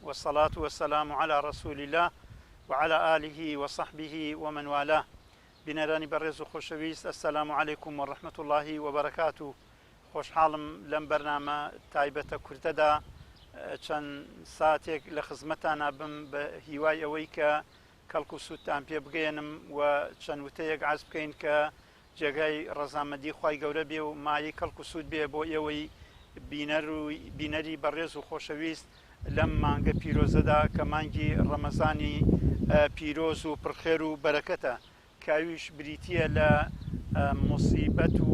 والصلاة والسلام على رسول الله وعلى آله وصحبه ومن والاه. بنراني برز خوشويست، السلام عليكم ورحمة الله وبركاته. خوش حالم لم برنامه تایبەتە کوردەدا چەند ساتێک لە خزمەتانە بم بە هیوای ئەوەی کە کەڵک و سوودتان پێ بگەێنم و چەند وتەیەک عەرز بکەین کە جێگای ڕەزامەندی خوای گەورە بێ و مایەی کەڵک و سوود بێ بۆ ئێوەی بینەری بەڕێز و خۆشەویست لەم مانگە پیرۆزەدا کە مانگی ڕەمەزانی پیرۆز و پڕخێر و بەرەکەتە، کاویش بریتیە لە موسیبەت و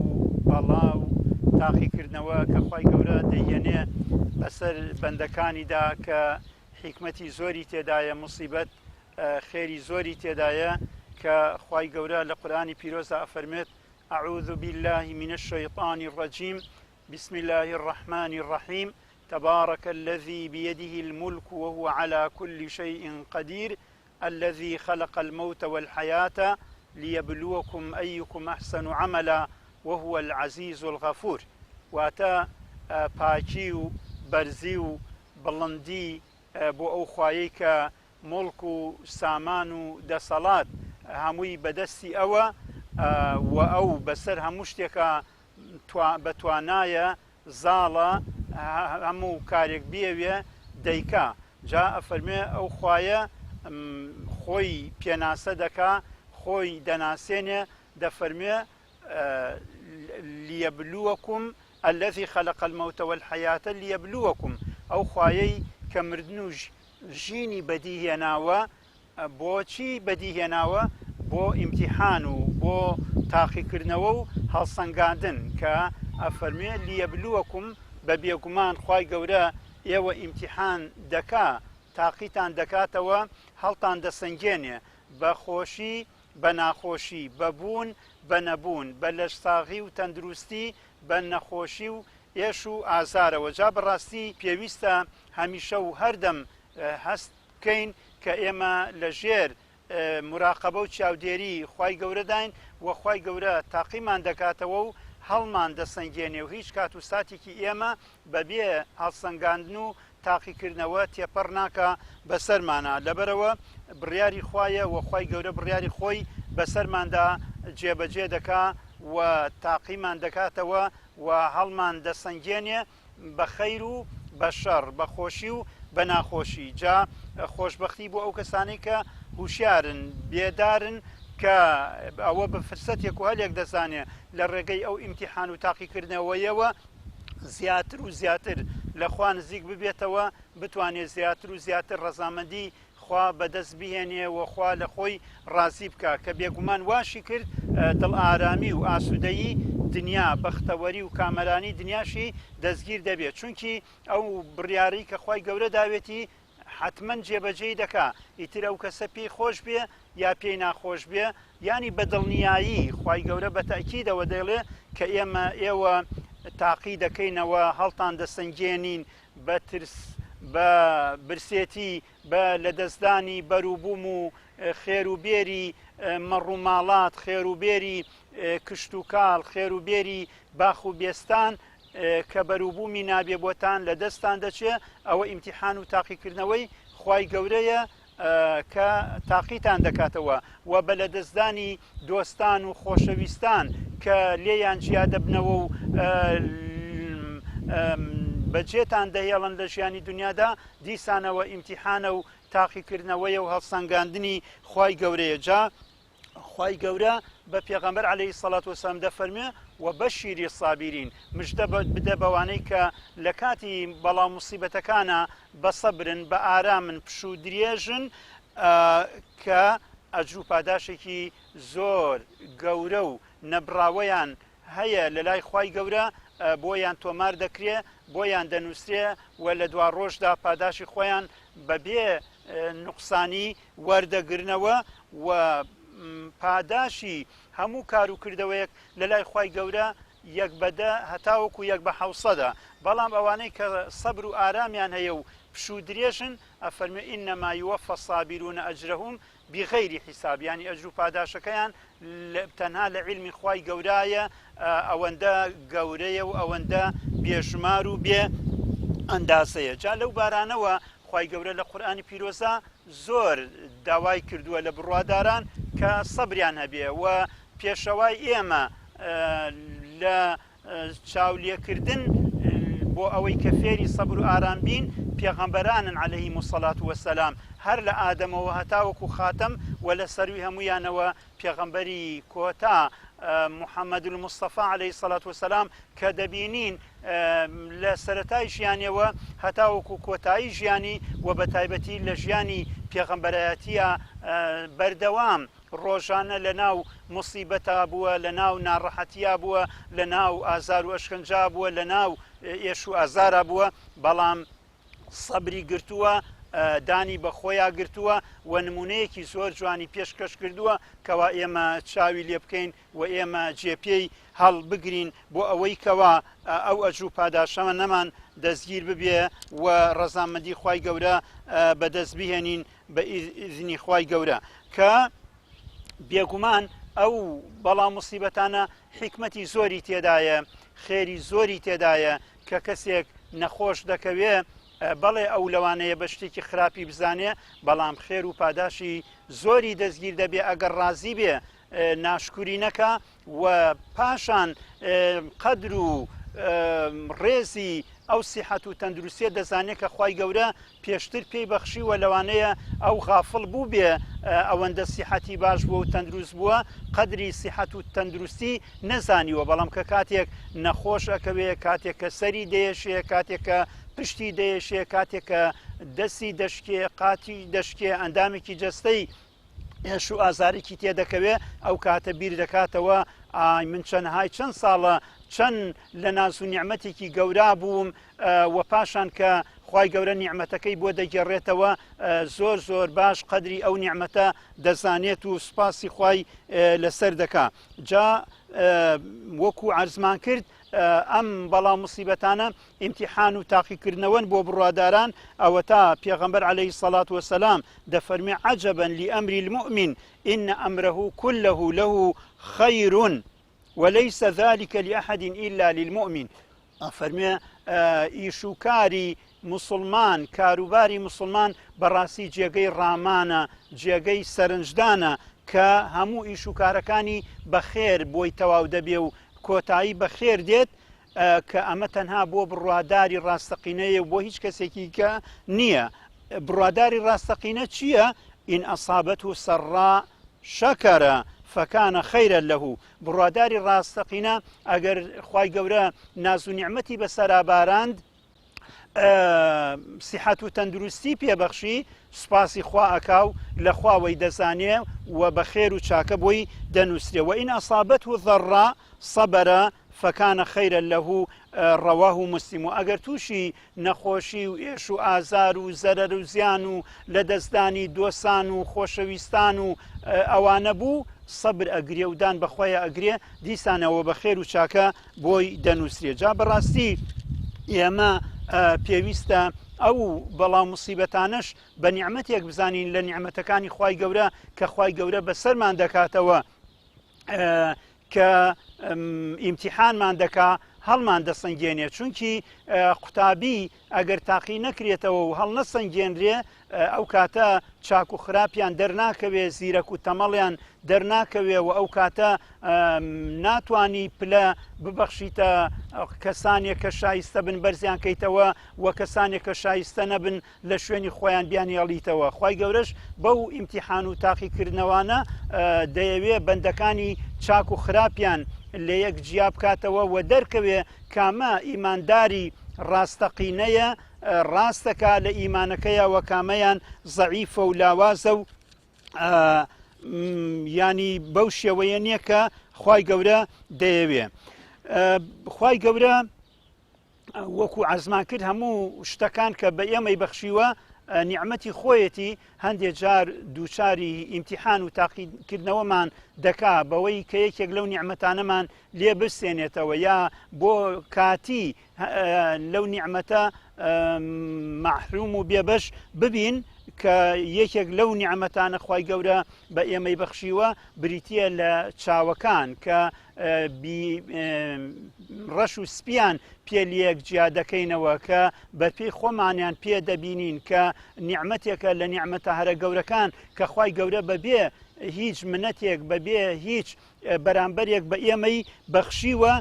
بەڵا و تاقیکردنەوە کە خوای گەورە دەیهێنێ بەسەر بەندەکانیدا کە حیکمەتی زۆری تێدایە، موسیبەت خێری زۆری تێدایە کە خوای گەورە لە قورئانی پیرۆزدا ئەفەرمێت: أعوذ بالله من الشيطان الرجيم بسم الله الرحمن الرحيم تبارك الذي بيده الملك وهو على كل شيء قدير الذي خلق الموت والحياة ليبلوكم أيكم أحسن عملا وهو العزيز الغفور. واتە پاکی و بەرزی و بڵندی بۆ ئەو خوایەی کە مڵک و سامان و دەسەڵات هەمووی بەدەستی ئەوە و ئەو بەسەر هەموو شتێکە بەتوانایە زاڵە هەموو کارێک بێوێ دەیکا. جا ئەفەرمێ ئەو خوایە خۆی پێناسە دەکا، خۆی دەناسێنێ، دەفەرمێ ليبلوكم الذي خلق الموت والحياة ليبلوكم، ئەو خوایەی کە مردن و ژینی بەدیهێناوە. بۆچی بەدیهێناوە؟ بۆ ئیمتیحان و بۆ تاقیکردنەوە و هەڵسەنگاندن، کە ئەفەرمێ ليبلوكم بە بێگومان خوای گەورە ئێوە ئیمتیحان دەکا، تاقیتان دەکاتەوە، هەڵتان دەسەنگێنێ بە خۆشی بە ناخۆشی، بەبوون بە نەبوون، بە لەشساغی و تەندروستی، بە نەخۆشی و ئێش و ئازارەوە. جا بەڕاستی پێویستە هەمیشە و هەردەم هەست بکەین کە ئێمە لەژێر مراقەبە و چاودێری خوای گەورەداین و خوای گەورە تاقیمان دەکاتەوە و هەڵمان دەسەنگێنێ و هیچ کات و ساتێکی ئێمە بەبێ هەڵسەنگاندن و تاقیکردنەوە تێپەڕ ناکە بەسەرمانە. لەبەرەوە بڕیاری خوایە و خوای گەورە بڕیاری خۆی بەسەرماندا جێبەجێ دەکا و تاقیمان دەکاتەوە و هەڵمان دەسەنگێنێ بە خەیر و بە شەڕ، بە خۆشی و بە ناخۆشی. جا خۆشبەختی بۆ ئەو کەسانەی کە هوشیارن، بێدارن، کە ئەوە بە فرسەتێک و هەلێک دەزانێ لە ڕێگەی ئەو ئیمتیحان و تاقیکردنەوەیەوە زیاتر و زیاتر لە خوا نزیک ببێتەوە، بتوانێت زیاتر و زیاتر ڕەزامەندی خوا بەدەست بهێنێ و خوا لە خۆی ڕازی بکە، کە بێگومان واشی کرد دڵ ئارامی و ئاسوودەیی دنیا، بەختەوەری و کامەرانی دنیاشی دەستگیر دەبێت، چونکی ئەو بڕیاری کە خوای گەورە داوێتی حتمما جێبەجێی دەکا. ئیتر ئەو کەسە پێی خۆش بێ یا پێی ناخۆش بێ، ینی بەدڵنیایی خوای گەورە بە تەکیدەوە دەڵێ کە ئێوە تاقی دەکەینەوە، هەڵتان دەسەنگێنین بە ترس، بە برسێتی، بە لەدەستدانی بەروبووم و خێروبێری مەڕووماڵات، خێروبێری کشت و کاڵ، خێروبێری باخ و بێستان کە بەروبوومی نابێ بۆتان لە دەستان دەچێ. ئەوە ئیمتیحان و تاقیکردنەوەی خوای گەورەیە کە تاقیتان دەکاتەوە و بە لەدەستدانی دۆستان و خۆشەویستان کە لێیان جیا دەبنەوە و بەجێتان دەهێڵن لە ژیانی دنیادا، دیسانەوە ئیمتیحانە و تاقیکردنەوەیە و هەڵسەنگاندنی خوای گەورەیە. جا خوای گەورە بە پێغەمبەر عەلەیهی سەڵات وەسەلام دەفەرمێ و بەشیری سابیرین، مژدە بدە بەوانەی کە لە کاتی بەڵاو موسیبەتەکانە بە سەبرن، بە ئارامن، پشوو درێژن، کە ئەجر و پاداشێکی زۆر گەورە و نەبراوەیان هەیە لە لای خوای گەورە، بۆیان تۆمار دەکرێ، بۆیان دەنووسرێ و لە دوا ڕۆژدا پاداشی خۆیان بەبێ نوقسانی وەردەگرنەوە و پاداشی هەموو کار و کردەوەیەک لە لای خوای گەورە یەک بەدە هەتاوەکو یەک بە 700. بەڵام ئەوانەی کە سەبر و ئارامیان هەیە و پشوو درێژن، ئەفەرمێ ئینەما یوەفە الصابرون ئەجرەهم بغیری حیساب، ینی ئەجر و پاداشەکەیان تەنها لە عیلمی خوای گەورایە، ئەوەندە گەورەیە و ئەوەندە بێژمار و بێ ئەندازەیە. جا لەو بارانەوە خی گەورە لە قورئانی پیرۆزە زۆر داوای کردووە لە بڕواداران کە سەبریان هەبێ و پێشەوای ئێمە لە چاولێکردن بۆ ئەوەی کە فێری سەبر و ئارام بین پێغەمبەرانن عەلەیهیمو سەڵات وەسەلام هەر لە ئادەمەوە هەتاوەکو خاتەم و لە سەروی هەمویانەوە پێغەمبەری کۆتا محەممەد المستەفا عەلەیهی سەڵات وەسەلام کە دەبینین لە سەرەتای ژیانیەوە هەتاوەکو کۆتایی ژیانی و بە تایبەتی لە ژیانی پێغەمبەرایەتیە بەردەوام ڕۆژانە لە ناو موسیبەتا بووە لە ناو ناڕەحەتیا بووە لە ناو ئازار و ئەشکەنجا بووە لە ناو ئێش و ئازارە بووە بەڵام سەبری گرتووە دانی بە خۆیان گرتووە و نمونەیەکی زۆر جوانی پێشکەش کردووە کەوا ئێمە چاوی لێ بکەین و ئێمە جێپێی هەڵ بگرین بۆ ئەوەی کەوا ئەو ئەجوو پاداشەمە نەمان دەستگیر ببێ و ڕەزامەندی خوای گەورە بەدەست بهێنین بە ئیزنی خوای گەورە کە بێگومان ئەو بەڵام موسیبەتانە حکمەتی زۆری تێدایە خێری زۆری تێدایە کە کەسێک نەخۆش دەکەوێ بەڵێ ئەو لەوانەیە بە شتێکی خراپی بزانێ بەڵام خێر و پاداشی زۆری دەستگیر دەبێ ئەگەر ڕازی بێ ناشکوری نەکە و پاشان قەدر و ڕێزی ئەو سیحەت و تەندروستیە دەزانێت کە خوای گەورە پێشتر پێی بەخشیوە لەوانەیە ئەو غافڵ بوو بێ ئەوەندە سیحەتی باش بووە و تەندروست بووە قەدری سیحەت و تەندروستی نەزانیوە بەڵام کە کاتێک نەخۆش ئەکەوێ کاتێک کە سەری دەیەشێ کاتێک کە پشتی دەیەشێ کاتێک کە دەستی دەشکێ قاتی دەشکێ ئەندامێکی جەستەی ئێش و ئازارێکی تێدەکەوێ ئەو کاتە بیر دەکاتەوە ئای من چەند ساڵە چەند لە ناز و نیعمەتێکی گەورا بووم و پاشان کە خوای گەورە نیعمەتەکەی بۆ دەگەڕێتەوە زۆر زۆر باش قەدری ئەو نیعمەتە دەزانێت و سوپاسی خوای لەسەر دەکا جا وەکو عەرزمان کرد ئەم بەڵام موسیبەتانە ئیمتیحان و تاقیکردنەوەن بۆ بڕواداران ئەوە تا پێغەمبەر عەلەیهی سەڵات وەسەلام دەفەرمێ عەجەبەن لئەمری المؤمن إن أمره كله له خير وليس ذلك لأحد إلا للمؤمن فەرمێ ئیشوکاری مسلمان کاروباری مسلمان بەڕاستی جێگەی ڕامانە جێگەی سەرنجدانە کە هەموو ئیشوکارەکانی بەخێر بۆی تەواو دەبێ و کۆتایی بەخێر دێت کە ئەمە تەنها بۆ بڕواداری ڕاستەقینەیە بۆ هیچ کەسێکی کە نییە بڕواداری ڕاستەقینە چییە؟ ئین ئەسابەته سەڕا شەکەرە فەکانە خەیرە لەهو بڕواداری ڕاستەقینە ئەگەر خوای گەورە ناز و نیعمەتی بەسەرا باراند سیحەت و تەندروستی پێبەخشی سوپاسی خوا ئەکاو لە خواوەی دەزانێ و بە خێر و چاکە بۆی دەنووسێ و ئین ئەسابەته ضەڕا سەبەرە فەکانە خەیرە لەهو ڕەواه مسلم و ئەگەر تووشی نەخۆشی و ئێش و ئازار و زەرەر و زیان و لە دەستدانی دۆسان و خۆشەویستان و ئەوانە بوو سەبر ئەگرێ و دان بەخۆیە ئەگرێ دیسانەوە بە خێر و چاکە بۆی دەنووسێ جا بەڕاستی ئێمە پێویستە ئەو بەڵام موسیبەتانەش بە نیعمەتێک بزانین لە نیعمەتەکانی خوای گەورە کە خوای گەورە بەسەرمان دەکاتەوە کە ئیمتیحانمان دەکا هەڵمان دەسەنگێنێ چونکی قوتابی ئەگەر تاقی نەکرێتەوە و هەڵ نەسەنگێنرێ ئەو کاتە چاک و خراپیان دەرناکەوێ زیرەک و تەمەڵیان دەرناکەوێ و ئەو کاتە ناتوانی پلە ببەخشیتە کەسانێک کە شایستە بن بەرزیان کەیتەوە و کەسانێک کە شایستە نەبن لە شوێنی خۆیان بیانێڵیتەوە خوای گەورەش بەو ئیمتیحان و تاقیکردنەوانە دەیەوێ بەندەکانی چاک و خراپیان لە یەک جیا بکاتەوە و دەرکەوێ کامە ئیمانداری ڕاستەقینەیە ڕاستەکە لە ئیمانەکەیە و کامەیان زەعیفە و لاوازە و ینی بەو شێوەیە نییە کە خوای گەورە دەیەوێ خوای گەورە وەکو عەزمان کرد هەموو شتەکان کە بە ئێمەی بەخشیوە نیعمەتی خۆیەتی هەندێک جار دووچاری ئیمتیحان و تاقیکردنەوەمان دەکا بەوەی کە یەکێک لەو نیعمەتانەمان لێ بستێنێتەوە یا بۆ کاتی لەو نیعمەتە مەحروم و بێبەش ببین کە یەکێک لەو نیعمەتانە خوای گەورە بە ئێمەی بەخشیوە بریتیە لە چاوەکان کە ڕەش و سپیان پێلیەک جیا دەکەینەوە کە بەپێی خۆمانیان پێ دەبینین کە نیعمەتێکە لە نیعمەتە هەرە گەورەکان کە خوای گەورە بەبێ هیچ منەتێک بەبێ هیچ بەرامبەرێک بە ئێمەی بەخشیوە.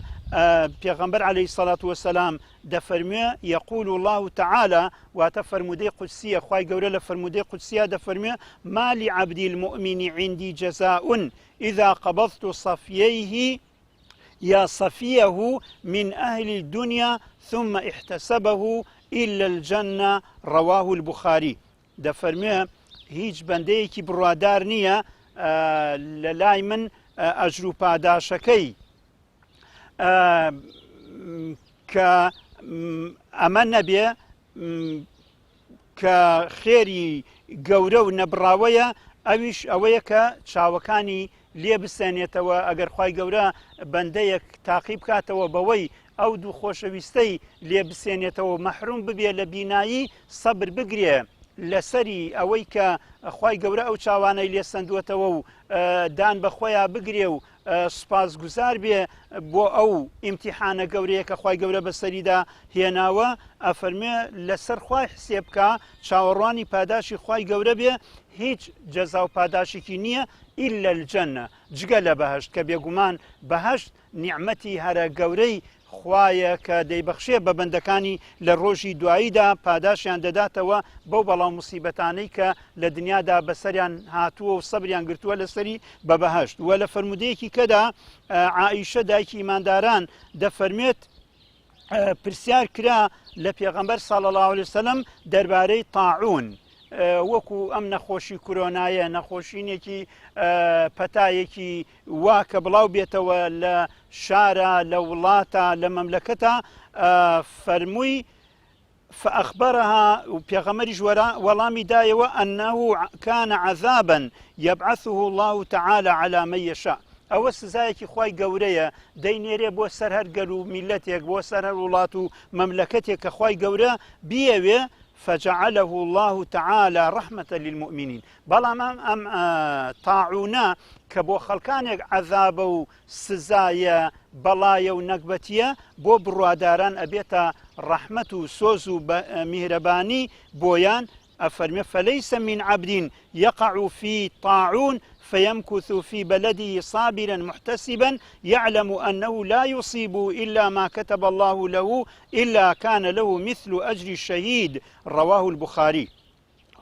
پێغەمبەر عەلەیهی سەڵات وەسەلام دەفەرموێ یەقول الله تعالى واتە فەرمودەی قودسیە خوای گەورە لە فەرمودەی قودسیە دەفەرموێ ما لعبد المؤمن عندي جزاء إذا قبضت صفيه يا صفيه من أهل الدنيا ثم احتسبه إلا الجنة رواه البخاري. دەفەرموێ هیچ بەندەیەکی بڕوادار نییە لە لای من ئەجر و پاداشەکەی کە ئەمە نەبێ کە خێری گەورە و نەبراوەیە ئەویش ئەوەیە کە چاوەکانی لێ بسێنێتەوە ئەگەر خوای گەورە بەندەیەک تاقی بکاتەوە بەوەی ئەو دوو خۆشەویستەی لێ بسێنێتەوە مەحروم ببێ لە بینایی سەبر بگرێ لەسەری ئەوەی کە خوای گەورە ئەو چاوانەی لێ سندوێتەوە و دان بە خۆیان بگرێ و سپاسگوزار بێ بۆ ئەو ئیمتیحانە گەورەیە کە خوای گەورە بەسەریدا هێناوە ئەفەرمێ لەسەر خوای حسێ بکە چاوەڕوانی پاداشی خوای گەورە بێ هیچ جەزا و پاداشێکی نییە ئیلا الجەنە جگە لە بەهەشت کە بێگومان بەهەشت نیعمەتی هەرە گەورەی خوایە کە دەیبەخشێ بە بەندەکانی لە ڕۆژی دواییدا پاداشیان دەداتەوە بەو بەڵاو موسیبەتانەی کە لە دنیادا بەسەریان هاتووە و سەبریان گرتووە لەسەری بە بەهەشت. وە لە فەرمودەیەکی کەدا عائیشە دایکی ئیمانداران دەفەرمێت پرسیار کرا لە پێغەمبەر صلی الله علیه وسلم دەربارەی طاعون وەکو ئەم نەخۆشی کۆرۆنایە نەخۆشینێکی پەتایەکی وا کە بڵاو بێتەوە لە شارە لە وڵاتە لە مەملەکەتە فەرمووی فأخبرها وبيغمري جورا ولامي دايوا أنه كان عذابا يبعثه الله تعالى على من يشاء. ئەوە سزایەکی خوای گەورەیە دەینێرێ بۆ سەر هەر گەل و میلەتێک بۆ سەر هەر وڵات و مەملەکەتێک کە خوای گەورە بیەوێ فجعله الله تعالى رحمة للمؤمنين. بەڵام ئەم تاعونە کە بۆ خەڵکانێک عەذابە و سزایە بەڵایە و نەکبەتیە بۆ بڕواداران ئەبێتە ڕەحمەت و سۆز و میهرەبانی بۆیان ئەفەرمێ فليس من عبد يقع في طاعون فيمكث في بلده صابرا محتسبا يعلم أنه لا يصيب إلا ما كتب الله له إلا كان له مثل أجر الشهيد رواه البخاري.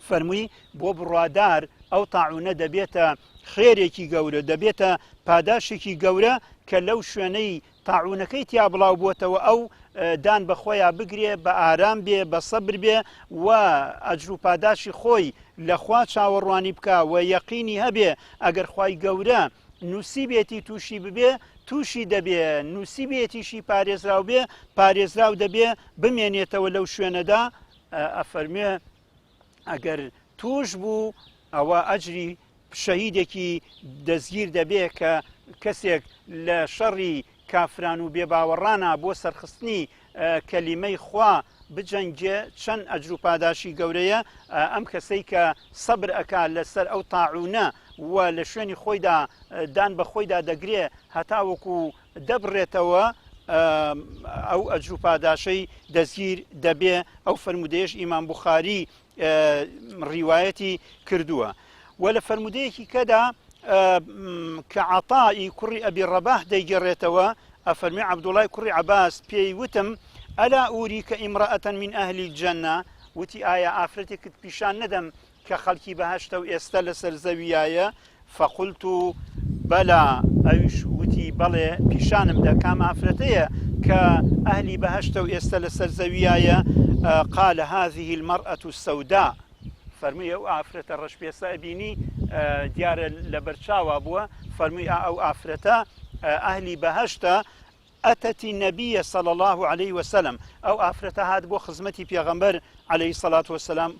فرمووی بۆ بڕوادار ئەو تاعونە دەبێتە خێرێکی گەورە دەبێتە پاداشێکی گەورە کە لەو شوێنەی تاعونەکەی تیا بڵاو بووتەوە ئەو دان بە خۆیان بگرێ بە ئارام بێ بە سەبر بێ و ئەجر و پاداشی خۆی لەخوا چاوەڕوانی بکە و یەقینی هەبێ ئەگەر خوای گەورە نووسیبێتی تووشی ببێ تووشی دەبێ نووسیبێتیشی پارێزراو بێ پارێزراو دەبێ بمێنێتەوە لەو شوێنەدا ئەفەرمێ ئەگەر توش بوو ئەوە ئەجری شەهیدێکی دەستگیر دەبێ کە کەسێک لە شەڕی کافران و بێباوەڕانە بۆ سەرخستنی کەلیمەی خوا بجەنگێ چەند ئەجر و پاداشی گەورەیە ئەم کەسەی کە سەبر ئەکا لەسەر ئەو تاعونە و لە شوێنی خۆیدا دان بە خۆیدا دەگرێ هەتاوەکو دەبڕێتەوە ئەو ئەجر و پاداشەی دەستگیر دەبێ. ئەو فەرمودەیەش ئیمام بوخاری ڕیوایەتی کردووە. و لە فەرمودەیەکی کەدا کە عەتای کوڕی ئەبی ڕەباح دەیگەڕێتەوە ئەفەرمێ عەبدوڵای کوڕی عەباس پێی وتم ئەلا ئوریکە ئیمرەئەتەن من ئەهلی الجەنە وتی ئایا ئافرەتێکت پیشان نەدەم کە خەڵکی بەهەشتە و ئێستا لەسەر زەویایە فەقولت بەلا ئەویش وتی بەڵێ پیشانم دا کام ئافرەتەیە کە ئەهلی بەهەشتە و ئێستا لەسەر زەویایە قال هذه المرأة السوداء فەرمووی ئەو ئافرەتە ڕەشپێسە ئەبینی دیارە لە بەرچاوە بووە فەرمووی ئەو ئافرەتە ئەهلی بەهەشتە أتت النبي صلى الله عليه وسلم أو أفرتها هاد بو خزمتي بيغمبر عليه الصلاة والسلام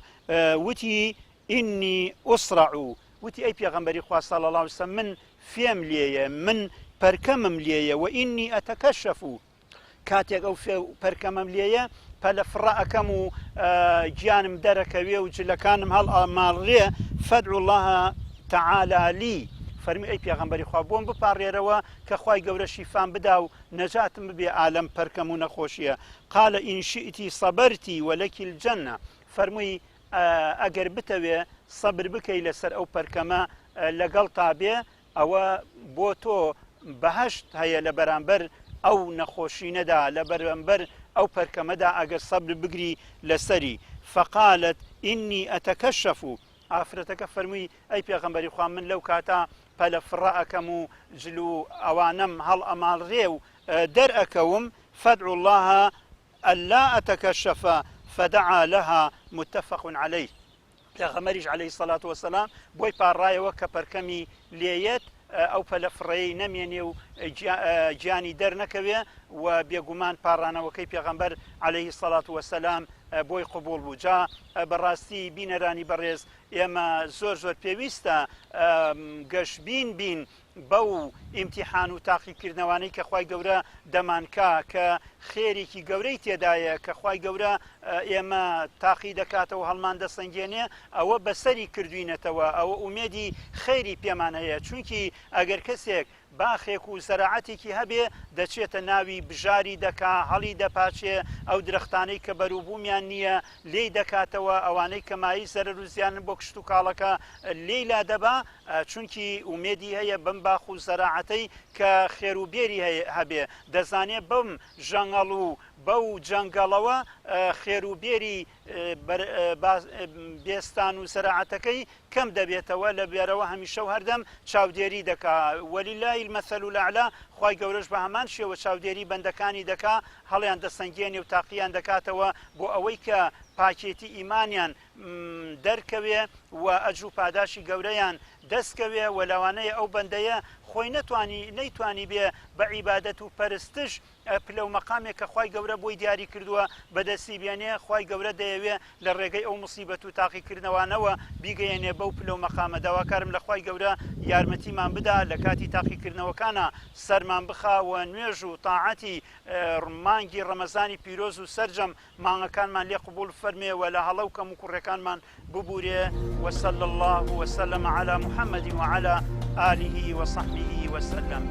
وتي إني أسرع وتي أي بيغمبري خواه صلى الله عليه وسلم من فيم ليه من بركمم ليه وإني أتكشف كاتيك أو في بركمم ليه فلا فرأكم جانم دركوي وجلكانم هالأمارية فادعوا الله تعالى لي فەرمی ئەی پێغەمبەری خوا بۆم بپارڕێرەوە کە خوای گەورە شیفان بدا و نەجاتم ببێ ئالەم پەرکەم و نەخۆشیە. قال إن شئت صبرتی ولەکی الجەنە، فەرمووی ئەگەر بتەوێ سەبر بکەی لەسەر ئەو پەرکەمە لەگەڵ تا بێ ئەوە بۆ تۆ بەهەشت هەیە لە بەرامبەر ئەو نەخۆشینەدا، لە بەرامبەر ئەو پەرکەمەدا ئەگەر سەبر بگری لەسەری. فقالت إني أتكشف، ئافرەتەکە فەرمووی ئەی پێغەمبەری خوا من لەو کاتا پەلە فڕە ئەەکەم و جلو ئەوانەم هەڵ ئەماڵڕێ و دەرئەکەوم. فادعوا الله ألا أتكشف فدعا لها متفق عليه. پێغەمبەریش عليه الصلاة والسلام بۆی پاڕایەوە کە پەرکەمی لێیەت ئەو پەلە فڕەیەی نەمێنێ و گیانی دەرنەکەوێ و بێگومان پاڕانەوەکەی پێغەمبەر عليه الصلاة والسلام بۆی قبول بوو. جا بەڕاستی بینەرانی بەڕێز ئێمە زۆر پێویستە گەشتبین بین بەو ئیمتیحان و تاقیکردنەوانەی کە خوای گەورە دەمانکا کە خێرێکی گەورەی تێدایە کە خوای گەورە ئێمە تاقی دەکاتەوە هەڵمان دەسەنگێنێ ئەوە بەسەری کردوینەتەوە، ئەوە ئومێدی خێری پێمان هەیە. چونکی ئەگەر کەسێک باخێک و زەراعەتێکی هەبێ دەچێتە ناوی بژاری دەکا، هەڵی دەپاچێ، ئەو درەختانەی کە بەروبوومیان نییە لێی دەکاتەوە، ئەوانەی کەمایی زەرەر و زیانن بۆ کشت و کاڵەکە لێیلا دەبا، چونکی ئومێدی هەیە بەم باخ و زەراعەتەی کە خێروبێری هەبێ. دەزانێت بەم ژەنگەڵ و بەو جەنگەڵەوە خێروبێری بێستان و زەراعەتەکەی کەم دەبێتەوە، لە بێرەوە هەمیشە و هەردەم چاودێری دەکا. وەلیلای المەثەل الأعلا، خوای گەورەش بە هەمان شێوە چاودێری بەندەکانی دەکا، هەڵیان دەسەنگێنێ و تاقییان دەکاتەوە بۆ ئەوەی کە پاکێتی ئیمانیان دەرکەوێ و ئەجر و پاداشی گەورەیان دەستکەوێ و لەوانەیە ئەو بەندەیە خۆی نەیتوانی بێ بە عیبادەت و پەرستش پلە و مەقامێک کە خوای گەورە بۆی دیاری کردووە بەدەستی بێنێ. خوای گەورە دەیەوێ لە ڕێگەی ئەو موسیبەت و تاقیکردنەوەنەوە بیگەیەنێ بەو پلە و مەقامە. داواکارم لە خوای گەورە یارمەتیمان بدا لە کاتی تاقیکردنەوەکانە سەرمان بخاوە نوێژ و تاعەتی مانگی ڕەمەزانی پیرۆز و سەرجەم مانگەکانمان لێ قبول فەرمێ و لە هەڵە و کەم و کوڕەکانمان ببورێ. وصلى الله وسلم على محمد وعلى آله وصحبه وسلم.